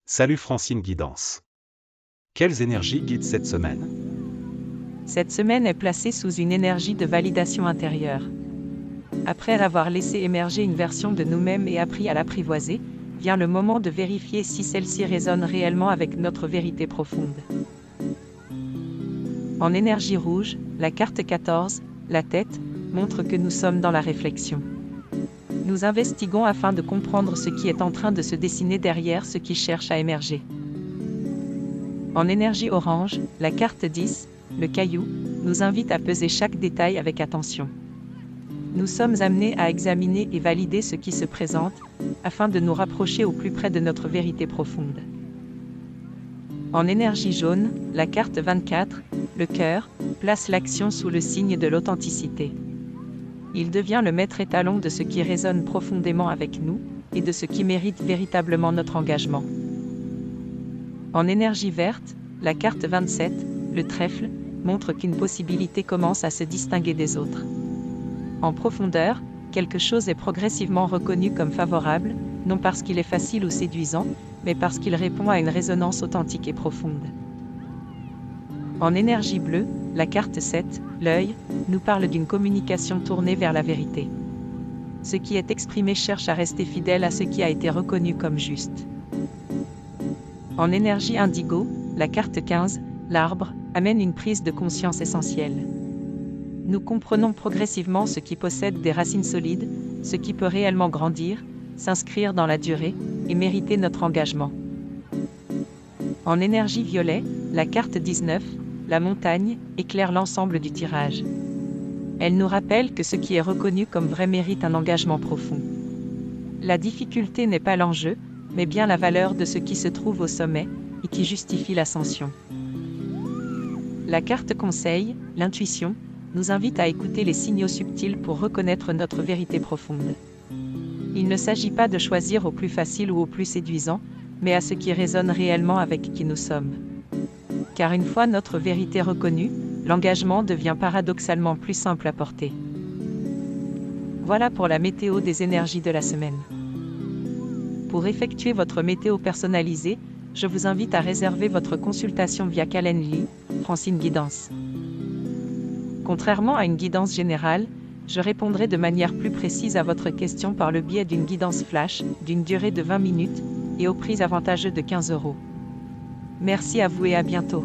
Salut Francine Guidance. Quelles énergies guident cette semaine? Cette semaine est placée sous une énergie de validation intérieure. Après avoir laissé émerger une version de nous-mêmes et appris à l'apprivoiser, vient le moment de vérifier si celle-ci résonne réellement avec notre vérité profonde. En énergie rouge, la carte 14, la tête, montre que nous sommes dans la réflexion. Nous investiguons afin de comprendre ce qui est en train de se dessiner derrière ce qui cherche à émerger. En énergie orange, la carte 10, le caillou, nous invite à peser chaque détail avec attention. Nous sommes amenés à examiner et valider ce qui se présente, afin de nous rapprocher au plus près de notre vérité profonde. En énergie jaune, la carte 24, le cœur, place l'action sous le signe de l'authenticité. Il devient le maître étalon de ce qui résonne profondément avec nous, et de ce qui mérite véritablement notre engagement. En énergie verte, la carte 27, le trèfle, montre qu'une possibilité commence à se distinguer des autres. En profondeur, quelque chose est progressivement reconnu comme favorable, non parce qu'il est facile ou séduisant, mais parce qu'il répond à une résonance authentique et profonde. En énergie bleue, la carte 7, l'œil, nous parle d'une communication tournée vers la vérité. Ce qui est exprimé cherche à rester fidèle à ce qui a été reconnu comme juste. En énergie indigo, la carte 15, l'arbre, amène une prise de conscience essentielle. Nous comprenons progressivement ce qui possède des racines solides, ce qui peut réellement grandir, s'inscrire dans la durée, et mériter notre engagement. En énergie violet, la carte 19, la montagne, éclaire l'ensemble du tirage. Elle nous rappelle que ce qui est reconnu comme vrai mérite un engagement profond. La difficulté n'est pas l'enjeu, mais bien la valeur de ce qui se trouve au sommet, et qui justifie l'ascension. La carte conseil, l'intuition, nous invite à écouter les signaux subtils pour reconnaître notre vérité profonde. Il ne s'agit pas de choisir au plus facile ou au plus séduisant, mais à ce qui résonne réellement avec qui nous sommes. Car une fois notre vérité reconnue, l'engagement devient paradoxalement plus simple à porter. Voilà pour la météo des énergies de la semaine. Pour effectuer votre météo personnalisée, je vous invite à réserver votre consultation via Calendly, Francine Guidance. Contrairement à une guidance générale, je répondrai de manière plus précise à votre question par le biais d'une guidance flash, d'une durée de 20 minutes, et au prix avantageux de 15 €. Merci à vous et à bientôt.